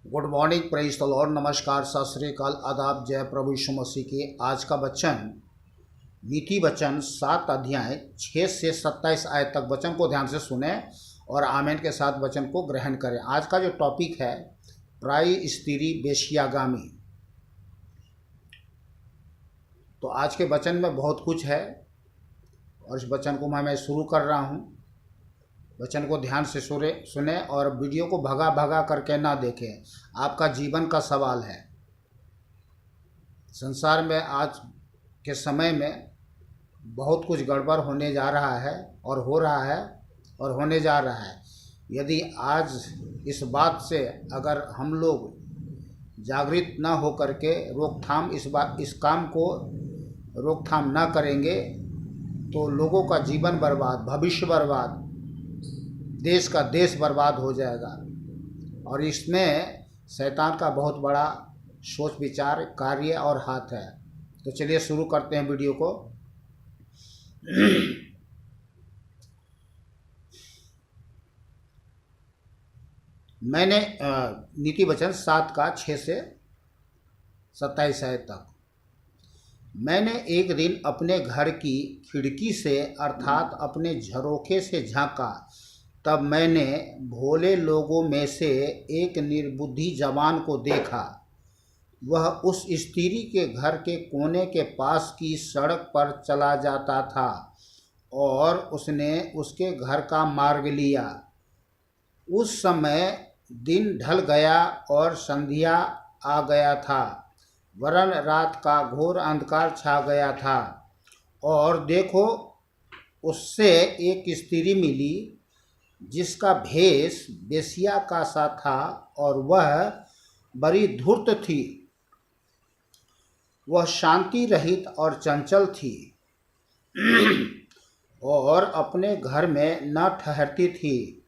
Good morning, praise the Lord, नमस्कार, सत श्री अकाल, आदाब, जय प्रभु यीशु मसीह के। आज का वचन नीति वचन 7 अध्याय 6 से 27 आयत तक वचन को ध्यान से सुने और आमेन के साथ वचन को ग्रहण करें। आज का जो टॉपिक है पराई स्त्री वेश्यागामी। तो आज के वचन में बहुत कुछ है और इस वचन को मैं शुरू कर रहा हूँ। वचन को ध्यान से सुने और वीडियो को भगा भगा करके ना देखें। आपका जीवन का सवाल है। संसार में आज के समय में बहुत कुछ गड़बड़ होने जा रहा है और हो रहा है और होने जा रहा है। यदि आज इस बात से अगर हम लोग जागृत ना हो करके इस काम को रोकथाम ना करेंगे तो लोगों का जीवन बर्बाद, भविष्य बर्बाद, देश का देश बर्बाद हो जाएगा। और इसमें शैतान का बहुत बड़ा सोच विचार, कार्य और हाथ है। तो चलिए शुरू करते हैं वीडियो को। मैंने नीति वचन 7 का 6 से 27 आयत तक। मैंने एक दिन अपने घर की खिड़की से अर्थात अपने झरोखे से झांका, तब मैंने भोले लोगों में से एक निर्बुद्धि जवान को देखा। वह उस स्त्री के घर के कोने के पास की सड़क पर चला जाता था और उसने उसके घर का मार्ग लिया। उस समय दिन ढल गया और संध्या आ गया था, वरन रात का घोर अंधकार छा गया था। और देखो, उससे एक स्त्री मिली जिसका भेष वेश्या का सा था और वह बड़ी धूर्त थी। वह शांति रहित और चंचल थी और अपने घर में न ठहरती थी।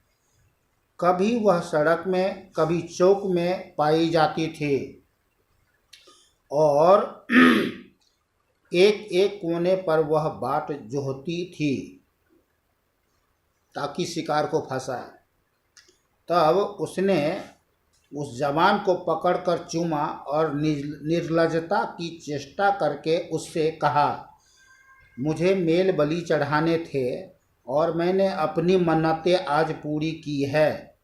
कभी वह सड़क में, कभी चौक में पाई जाती थी और एक एक कोने पर वह बाट जोहती थी ताकि शिकार को फंसाए। तब उसने उस जवान को पकड़कर चूमा और निर्लज्जता की चेष्टा करके उससे कहा, मुझे मेल बलि चढ़ाने थे और मैंने अपनी मन्नतें आज पूरी की है।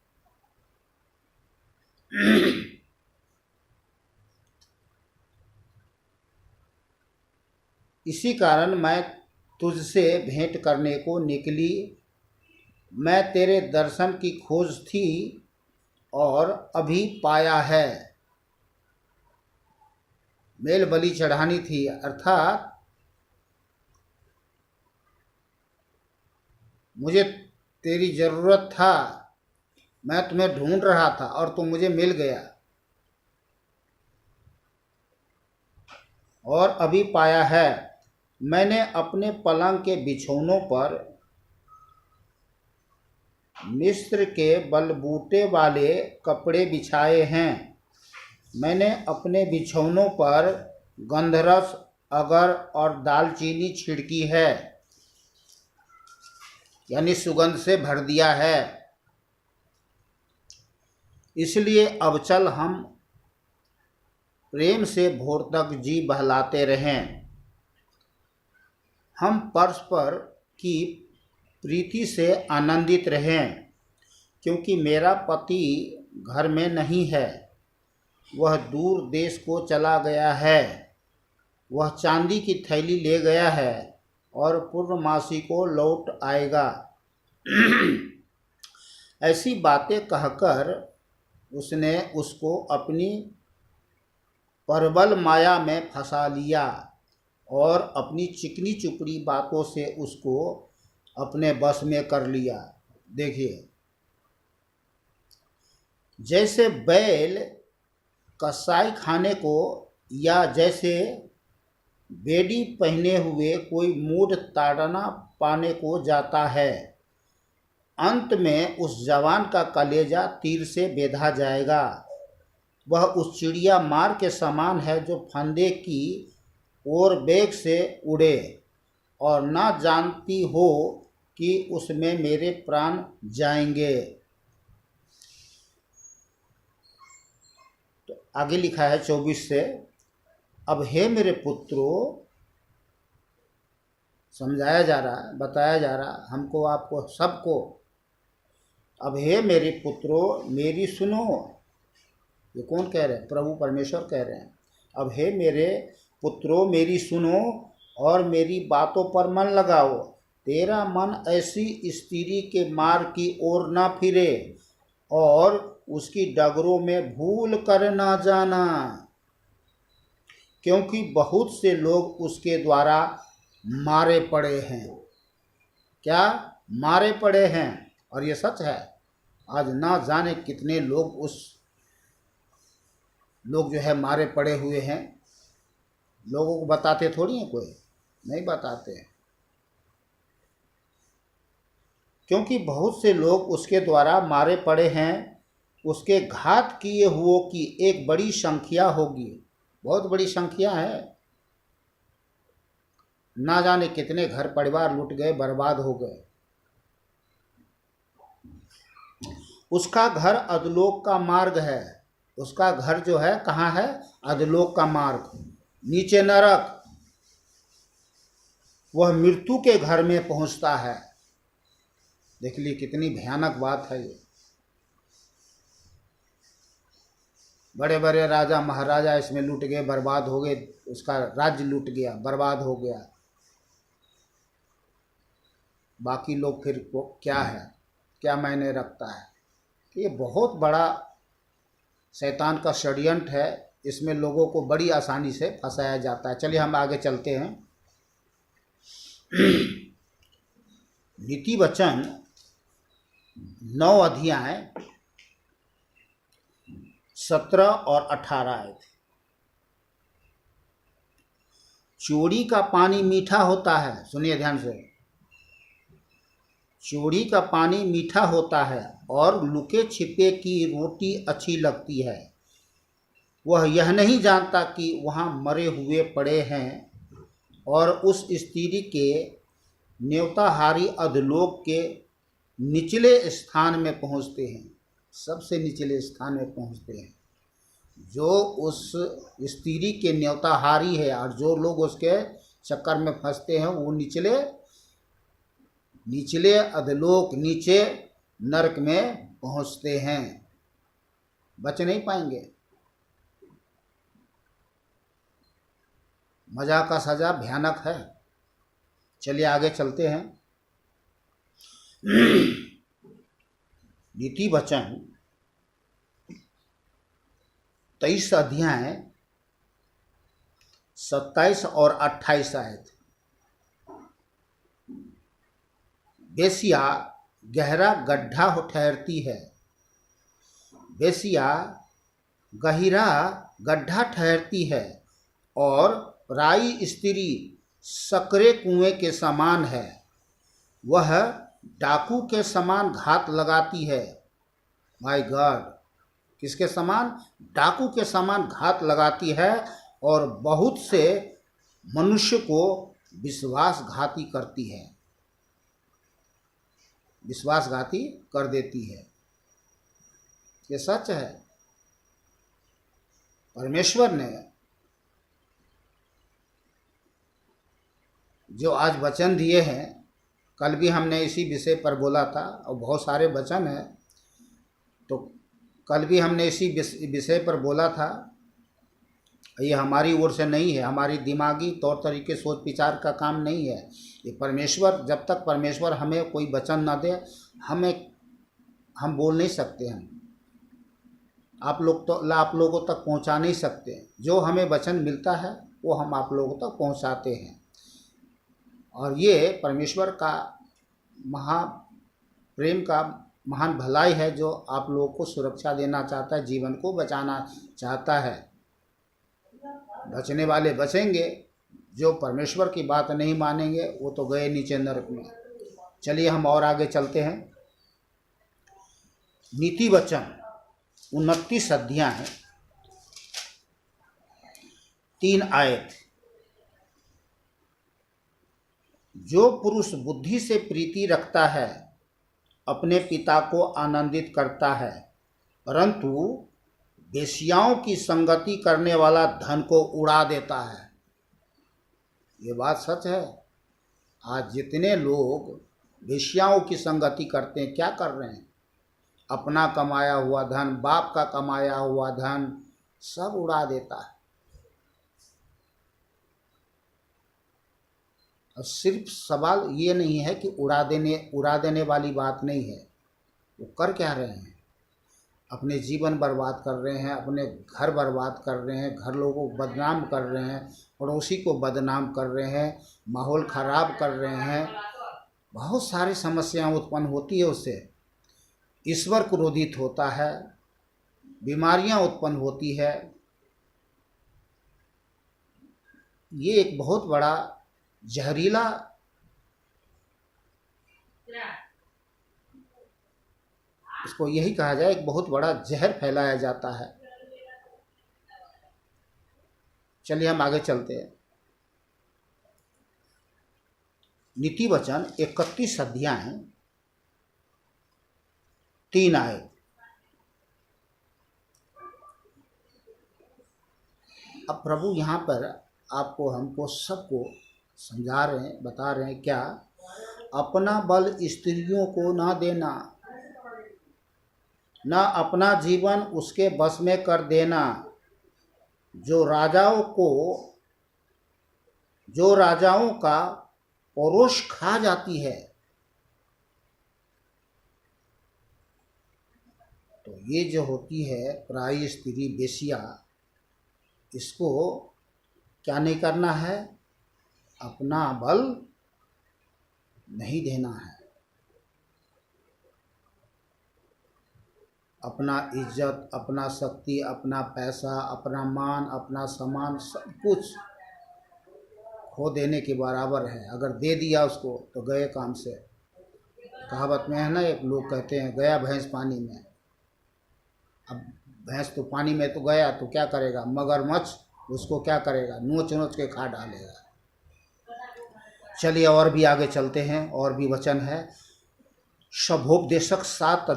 इसी कारण मैं तुझसे भेंट करने को निकली। मैं तेरे दर्शन की खोज थी और अभी पाया है। मेल बलि चढ़ानी थी, अर्थात मुझे तेरी ज़रूरत था, मैं तुम्हें ढूंढ रहा था और तुम मुझे मिल गया और अभी पाया है। मैंने अपने पलंग के बिछौनों पर मिस्र के बलबूटे वाले कपड़े बिछाए हैं। मैंने अपने बिछौनों पर गंधरस, अगर और दालचीनी छिड़की है, यानी सुगंध से भर दिया है। इसलिए अब चल हम प्रेम से भोर तक जी बहलाते रहें। हम परस्पर की प्रीति से आनंदित रहें, क्योंकि मेरा पति घर में नहीं है, वह दूर देश को चला गया है। वह चांदी की थैली ले गया है और पूर्णमासी को लौट आएगा। ऐसी बातें कहकर उसने उसको अपनी प्रबल माया में फंसा लिया और अपनी चिकनी चुपड़ी बातों से उसको अपने बस में कर लिया। देखिए, जैसे बैल कसाई खाने को या जैसे बेड़ी पहने हुए कोई मूढ़ ताड़ना पाने को जाता है, अंत में उस जवान का कलेजा तीर से बेधा जाएगा। वह उस चिड़िया मार के समान है जो फंदे की ओर बेग से उड़े और ना जानती हो कि उसमें मेरे प्राण जाएंगे। आगे लिखा है 24 से, अब हे मेरे पुत्रों, समझाया जा रहा है, बताया जा रहा हमको, आपको, सबको। अब हे मेरे पुत्रों मेरी सुनो। ये कौन कह रहे हैं? प्रभु परमेश्वर कह रहे हैं। अब हे मेरे पुत्रों मेरी सुनो और मेरी बातों पर मन लगाओ। तेरा मन ऐसी स्त्री के मार्ग की ओर न फिरे और उसकी डगरों में भूल कर ना जाना, क्योंकि बहुत से लोग उसके द्वारा मारे पड़े हैं। क्या? मारे पड़े हैं। और ये सच है। आज ना जाने कितने लोग जो है मारे पड़े हुए हैं। लोगों को बताते थोड़ी हैं, कोई नहीं बताते हैं, क्योंकि बहुत से लोग उसके द्वारा मारे पड़े हैं। उसके घात किए हुओं की एक बड़ी संख्या होगी। बहुत बड़ी संख्या है। ना जाने कितने घर परिवार लुट गए, बर्बाद हो गए। उसका घर अधोलोक का मार्ग है। उसका घर जो है कहाँ है? अधोलोक का मार्ग, नीचे नरक। वह मृत्यु के घर में पहुंचता है। देख ली कितनी भयानक बात है ये। बड़े बड़े राजा महाराजा इसमें लूट गए, बर्बाद हो गए। उसका राज्य लूट गया, बर्बाद हो गया। बाकी लोग फिर क्या है, क्या मायने रखता है? ये बहुत बड़ा शैतान का षड्यंत्र है। इसमें लोगों को बड़ी आसानी से फंसाया जाता है। चलिए हम आगे चलते हैं। नीति वचन 9 अध्याय 17 और 18 आए थे। चोरी का पानी मीठा होता है। सुनिए ध्यान से। चोरी का पानी मीठा होता है और लुके छिपे की रोटी अच्छी लगती है। वह यह नहीं जानता कि वहाँ मरे हुए पड़े हैं और उस स्त्री के न्योताहारी अधोलोक के निचले स्थान में पहुँचते हैं। सबसे निचले स्थान में पहुँचते हैं। जो उस स्त्री के न्योताहारी है और जो लोग उसके चक्कर में फंसते हैं, वो निचले अधोलोक, नीचे नरक में पहुंचते हैं। बच नहीं पाएंगे। मजा का सजा भयानक है। चलिए आगे चलते हैं। नीति वचन 23 अध्याय 27 और 28 आयत। बेसिया गहरा गड्ढा ठहरती है। बेसिया गहिरा गड्ढा ठहरती है और राई स्त्री सकरे कुएं के समान है। वह डाकू के समान घात लगाती है। माय गॉड, किसके समान? डाकू के समान घात लगाती है और बहुत से मनुष्य को विश्वासघाती करती है, विश्वासघाती कर देती है। ये सच है। परमेश्वर ने जो आज वचन दिए हैं, कल भी हमने इसी विषय पर बोला था और बहुत सारे वचन हैं, तो कल भी हमने इसी विषय पर बोला था। ये हमारी ओर से नहीं है, हमारी दिमागी तौर तरीके सोच विचार का काम नहीं है। ये परमेश्वर, जब तक परमेश्वर हमें कोई वचन ना दे, हम बोल नहीं सकते हैं। आप लोगों तक पहुंचा नहीं सकते। जो हमें वचन मिलता है वो हम आप लोगों तक पहुंचाते हैं। और ये परमेश्वर का प्रेम का महान भलाई है, जो आप लोगों को सुरक्षा देना चाहता है, जीवन को बचाना चाहता है। बचने वाले बचेंगे, जो परमेश्वर की बात नहीं मानेंगे वो तो गए नीचे नरक में। चलिए हम और आगे चलते हैं। नीति वचन 29 अध्याय 3 आयत। जो पुरुष बुद्धि से प्रीति रखता है अपने पिता को आनंदित करता है, परंतु वेश्याओं की संगति करने वाला धन को उड़ा देता है। ये बात सच है। आज जितने लोग वेश्याओं की संगति करते हैं, क्या कर रहे हैं? अपना कमाया हुआ धन, बाप का कमाया हुआ धन सब उड़ा देता है। और सिर्फ सवाल ये नहीं है कि उड़ा देने वाली बात नहीं है। वो कर क्या रहे हैं? अपने जीवन बर्बाद कर रहे हैं, अपने घर बर्बाद कर रहे हैं, घर लोगों को बदनाम कर रहे हैं, पड़ोसी को बदनाम कर रहे हैं, माहौल ख़राब कर रहे हैं। बहुत सारी समस्याएं उत्पन्न होती है उससे। ईश्वर क्रोधित होता है, बीमारियां उत्पन्न होती है। ये एक बहुत बड़ा जहरीला इसको यही कहा जाए, एक बहुत बड़ा जहर फैलाया जाता है। चलिए हम आगे चलते हैं। नीति वचन 31 अध्याय 3 आयत। अब प्रभु यहाँ पर आपको, हमको, सबको समझा रहे हैं, बता रहे हैं क्या? अपना बल स्त्रियों को ना देना, ना अपना जीवन उसके बस में कर देना, जो राजाओं का परोश खा जाती है। तो ये जो होती है पराई स्त्री, वेश्या, इसको क्या नहीं करना है? अपना बल नहीं देना है। अपना इज्जत, अपना शक्ति, अपना पैसा, अपना मान, अपना सामान, सब कुछ खो देने के बराबर है। अगर दे दिया उसको तो गए काम से। कहावत में है ना, एक लोग कहते हैं गया भैंस पानी में। अब भैंस तो पानी में तो गया तो क्या करेगा? मगरमच्छ उसको क्या करेगा? नोच नोच के खा डालेगा। चलिए और भी आगे चलते हैं, और भी वचन है। शुभोपदेशक 7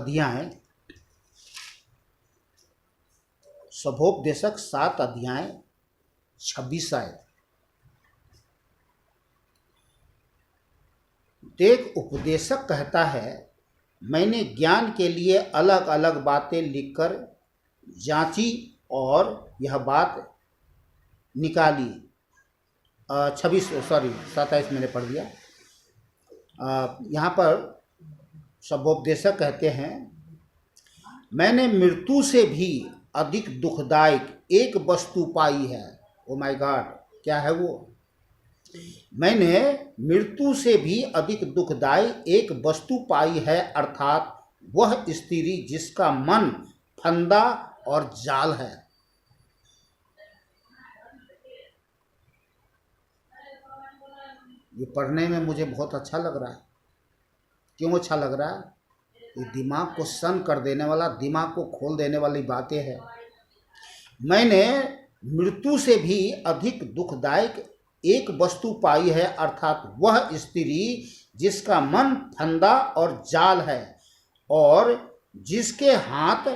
अध्याय 26 आयत। एक उपदेशक कहता है, मैंने ज्ञान के लिए अलग अलग बातें लिखकर जांची और यह बात निकाली। 27 मैंने पढ़ दिया। यहाँ पर शुभोपदेशक कहते हैं, मैंने मृत्यु से भी अधिक दुखदायक एक वस्तु पाई है। ओ माय गॉड, क्या है वो? मैंने मृत्यु से भी अधिक दुखदायक एक वस्तु पाई है, अर्थात वह स्त्री जिसका मन फंदा और जाल है। ये पढ़ने में मुझे बहुत अच्छा लग रहा है। क्यों अच्छा लग रहा है? ये दिमाग को सन कर देने वाला, दिमाग को खोल देने वाली बातें हैं। मैंने मृत्यु से भी अधिक दुखदायक एक वस्तु पाई है, अर्थात वह स्त्री जिसका मन फंदा और जाल है और जिसके हाथ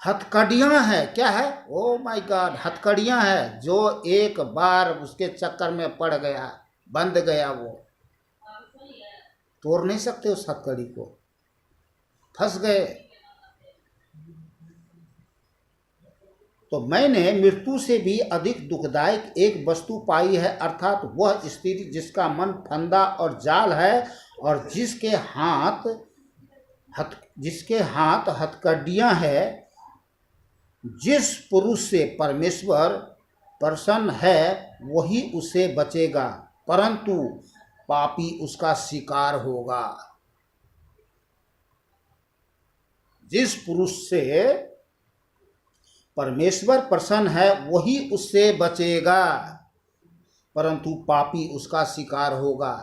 हथकड़ियाँ हैं। क्या है? ओ माय गॉड, हथकड़ियाँ हैं। जो एक बार उसके चक्कर में पड़ गया, बंध गया, वो तोड़ नहीं सकते उस हथकड़ी को, फंस गए। तो मैंने मृत्यु से भी अधिक दुखदायक एक वस्तु पाई है, अर्थात वह स्त्री जिसका मन फंदा और जाल है और जिसके हाथ हथकड़ियाँ हैं। जिस पुरुष से परमेश्वर प्रसन्न है वही उसे बचेगा, परंतु पापी उसका शिकार होगा। जिस पुरुष से परमेश्वर प्रसन्न है वही उससे बचेगा, परंतु पापी उसका शिकार होगा।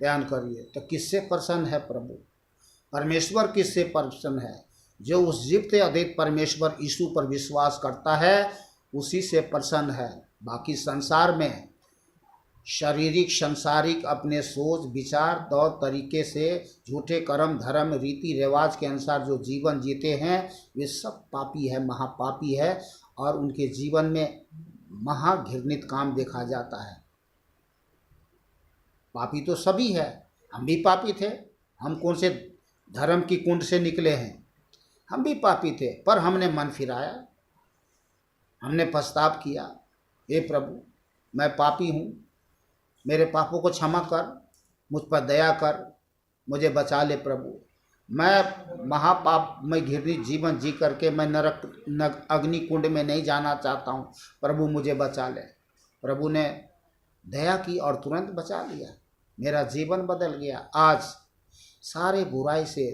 ध्यान करिए, तो किससे प्रसन्न है प्रभु? परमेश्वर किससे प्रसन्न है? जो उस जीवित अद्वैत परमेश्वर यीशु पर विश्वास करता है उसी से प्रसन्न है। बाकी संसार में शारीरिक संसारिक अपने सोच विचार तौर तरीके से झूठे कर्म धर्म रीति रिवाज के अनुसार जो जीवन जीते हैं वे सब पापी है, महापापी है, और उनके जीवन में महाघृणित काम देखा जाता है। पापी तो सभी है, हम भी पापी थे। हम कौन से धर्म की कुंड से निकले हैं? हम भी पापी थे, पर हमने मन फिराया, हमने पछताव किया, हे प्रभु मैं पापी हूँ, मेरे पापों को क्षमा कर, मुझ पर दया कर, मुझे बचा ले प्रभु। मैं महापाप में घृणित जीवन जी करके मैं नरक अग्नि कुंड में नहीं जाना चाहता हूँ, प्रभु मुझे बचा ले। प्रभु ने दया की और तुरंत बचा लिया, मेरा जीवन बदल गया। आज सारे बुराई से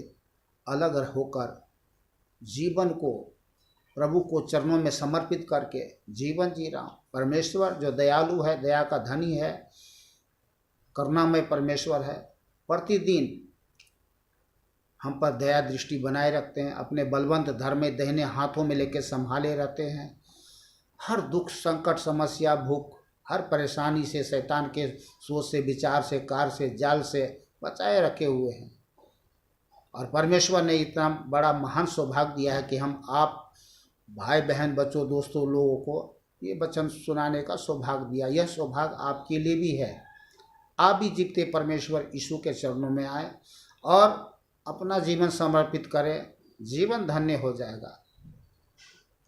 अलग होकर जीवन को प्रभु को चरणों में समर्पित करके जीवन जी रहा हूँ। परमेश्वर जो दयालु है, दया का धनी है, करुणामय परमेश्वर है, प्रतिदिन हम पर दया दृष्टि बनाए रखते हैं, अपने बलवंत धर्म में दाहिने हाथों में लेकर संभाले रहते हैं। हर दुख संकट समस्या भूख हर परेशानी से शैतान के सोच से विचार से कार्य से जाल से बचाए रखे हुए हैं। और परमेश्वर ने इतना बड़ा महान सौभाग्य दिया है कि हम आप भाई बहन बच्चों दोस्तों लोगों को ये वचन सुनाने का सौभाग्य दिया। यह सौभाग्य आपके लिए भी है। आप भी जीवते परमेश्वर यीशु के चरणों में आए और अपना जीवन समर्पित करें, जीवन धन्य हो जाएगा।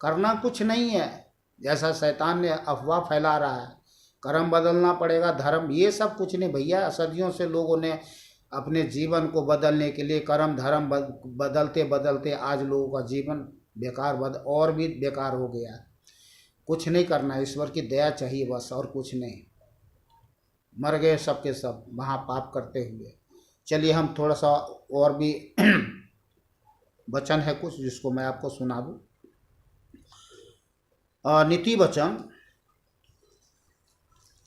करना कुछ नहीं है, जैसा शैतान ने अफवाह फैला रहा है, कर्म बदलना पड़ेगा, धर्म, ये सब कुछ नहीं भैया। सदियों से लोगों ने अपने जीवन को बदलने के लिए कर्म धर्म बदलते बदलते आज लोगों का जीवन बेकार और भी बेकार हो गया। कुछ नहीं करना, ईश्वर की दया चाहिए बस, और कुछ नहीं। मर गए सबके सब महापाप करते हुए। चलिए हम थोड़ा सा और भी वचन है कुछ जिसको मैं आपको सुना दूं। नीति वचन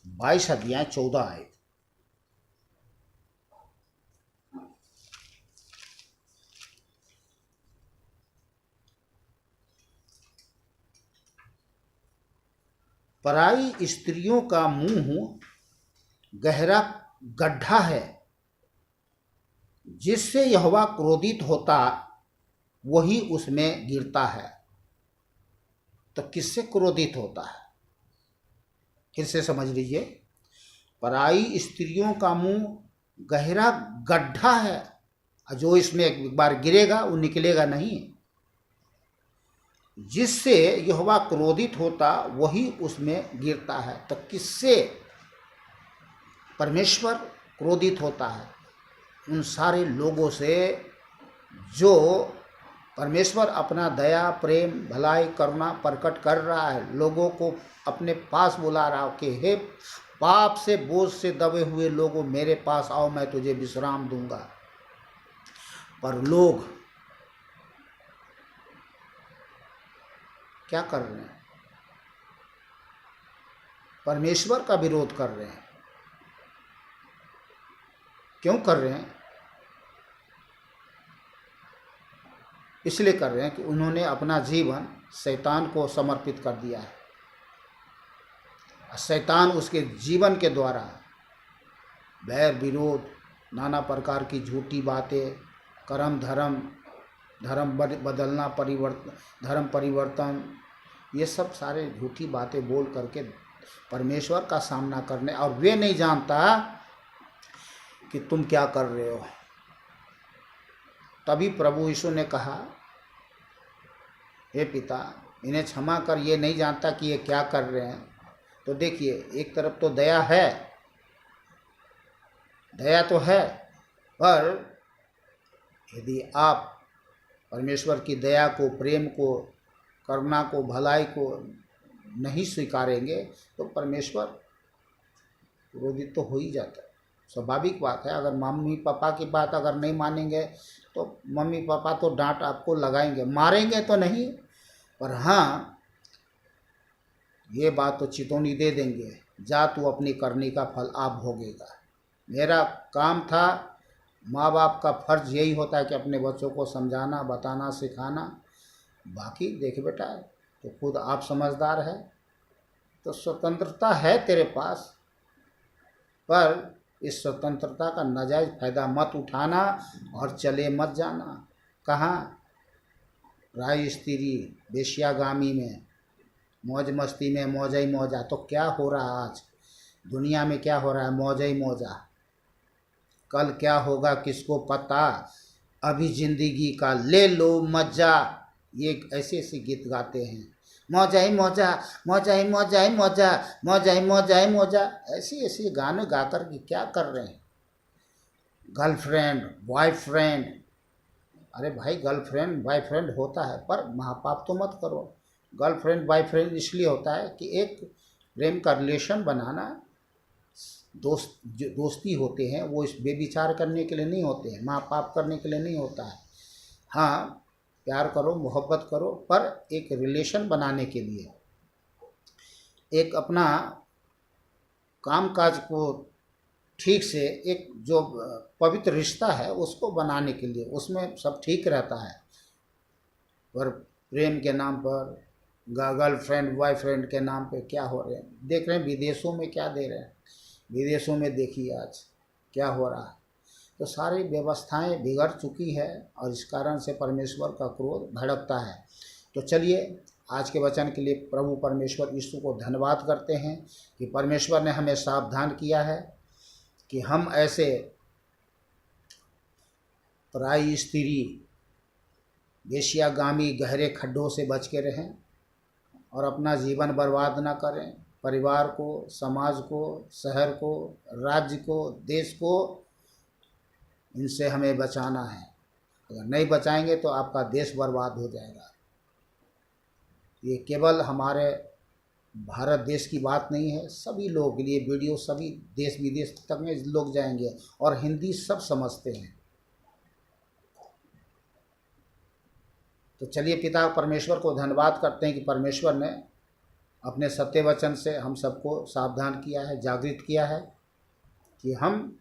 22 अध्याय 14 आए। पराई स्त्रियों का मुंह गहरा गड्ढा है, जिससे यहोवा क्रोधित होता वही उसमें गिरता है। तो किससे क्रोधित होता है? फिर से समझ लीजिए, पराई स्त्रियों का मुंह गहरा गड्ढा है, जो इसमें एक बार गिरेगा वो निकलेगा नहीं। जिससे यहोवा क्रोधित होता वही उसमें गिरता है। तो किससे परमेश्वर क्रोधित होता है? उन सारे लोगों से जो परमेश्वर अपना दया प्रेम भलाई करुणा प्रकट कर रहा है, लोगों को अपने पास बुला रहा हो कि हे पाप से बोझ से दबे हुए लोगों मेरे पास आओ, मैं तुझे विश्राम दूंगा। पर लोग क्या कर रहे हैं? परमेश्वर का विरोध कर रहे हैं। क्यों कर रहे हैं? इसलिए कर रहे हैं कि उन्होंने अपना जीवन शैतान को समर्पित कर दिया है। शैतान उसके जीवन के द्वारा बैर विरोध, नाना प्रकार की झूठी बातें, कर्म धर्म बदलना, धर्म परिवर्तन, ये सब सारे झूठी बातें बोल करके परमेश्वर का सामना करने, और वे नहीं जानता कि तुम क्या कर रहे हो। तभी प्रभु यीशु ने कहा, हे पिता इन्हें क्षमा कर, ये नहीं जानता कि ये क्या कर रहे हैं। तो देखिए, एक तरफ तो दया है, दया तो है, पर यदि आप परमेश्वर की दया को, प्रेम को, करुणा को, भलाई को नहीं स्वीकारेंगे तो परमेश्वर क्रोधित तो हो ही जाता है। स्वाभाविक बात है। अगर मम्मी पापा की बात अगर नहीं मानेंगे तो मम्मी पापा तो डांट आपको लगाएंगे, मारेंगे तो नहीं, पर हाँ ये बात तो चितौनी दे देंगे, जा तू अपनी करनी का फल आप भोगेगा। मेरा काम था, माँ बाप का फर्ज यही होता है कि अपने बच्चों को समझाना, बताना, सिखाना। बाकी देख बेटा, तो खुद आप समझदार है, तो स्वतंत्रता है तेरे पास, पर इस स्वतंत्रता का नाजायज़ फ़ायदा मत उठाना और चले मत जाना। कहाँ? राय स्त्री वेश्यागामी में, मौज मस्ती में, मौजा ही मौजा। तो क्या हो रहा है आज दुनिया में? क्या हो रहा है? मौजा ही मौजा। कल क्या होगा किसको पता, अभी ज़िंदगी का ले लो मज़ा। ये ऐसे ऐसे गीत गाते हैं, मौजा ही मौजा, मौजा ही मौजा ही मौजा, मौजा ही मौजा ही मौजा। ऐसे ऐसे गाने गा कर के क्या कर रहे हैं? गर्लफ्रेंड बॉयफ्रेंड, अरे भाई गर्लफ्रेंड बॉयफ्रेंड होता है पर महापाप तो मत करो। गर्लफ्रेंड बॉयफ्रेंड इसलिए होता है कि एक प्रेम का रिलेशन बनाना, जो दोस्ती होते हैं वो इस बेविचार करने के लिए नहीं होते हैं, महापाप करने के लिए नहीं होता है। हाँ, प्यार करो, मोहब्बत करो, पर एक रिलेशन बनाने के लिए, एक अपना कामकाज को ठीक से, एक जो पवित्र रिश्ता है उसको बनाने के लिए, उसमें सब ठीक रहता है। पर प्रेम के नाम पर, गर्लफ्रेंड बॉयफ्रेंड के नाम पे क्या हो रहे हैं? देख रहे हैं विदेशों में क्या दे रहे हैं, विदेशों में देखिए आज क्या हो रहा है। तो सारी व्यवस्थाएं बिगड़ चुकी है और इस कारण से परमेश्वर का क्रोध भड़कता है। तो चलिए आज के वचन के लिए प्रभु परमेश्वर यीशु को धन्यवाद करते हैं कि परमेश्वर ने हमें सावधान किया है कि हम ऐसे पराई स्त्री वेश्यागामी गहरे खड्डों से बच के रहें और अपना जीवन बर्बाद ना करें। परिवार को, समाज को, शहर को, राज्य को, देश को, इनसे हमें बचाना है। अगर नहीं बचाएंगे तो आपका देश बर्बाद हो जाएगा। ये केवल हमारे भारत देश की बात नहीं है, सभी लोगों के लिए वीडियो सभी देश विदेश तक में लोग जाएंगे और हिंदी सब समझते हैं। तो चलिए पिता परमेश्वर को धन्यवाद करते हैं कि परमेश्वर ने अपने सत्य वचन से हम सबको सावधान किया है, जागृत किया है कि हम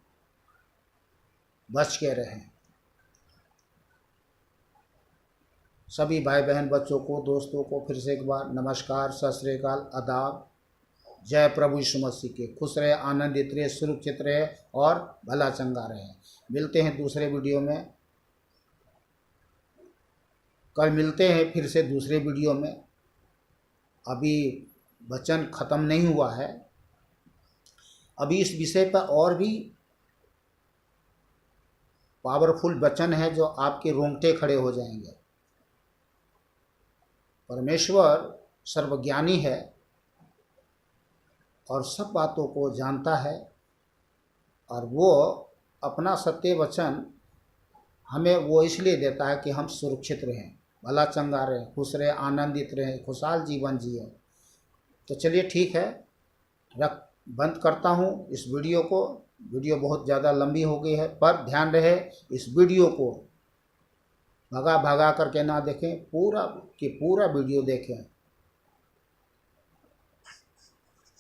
बच के रहें। सभी भाई बहन बच्चों को, दोस्तों को फिर से एक बार नमस्कार, सत श्री अकाल, आदाब। जय प्रभु यीशु मसीह के। खुश रहे, आनंदित रहे, सुरक्षित रहे और भला चंगा रहे। मिलते हैं दूसरे वीडियो में, कल मिलते हैं फिर से दूसरे वीडियो में। अभी वचन ख़त्म नहीं हुआ है, अभी इस विषय पर और भी पावरफुल वचन है जो आपके रोंगटे खड़े हो जाएंगे। परमेश्वर सर्वज्ञानी है और सब बातों को जानता है और वो अपना सत्य वचन हमें वो इसलिए देता है कि हम सुरक्षित रहें, भला चंगा रहें, खुश रहें, आनंदित रहें, खुशहाल जीवन जिए। तो चलिए ठीक है, बंद करता हूँ इस वीडियो को। वीडियो बहुत ज़्यादा लंबी हो गई है, पर ध्यान रहे इस वीडियो को भगा भगा करके ना देखें, पूरा वीडियो देखें।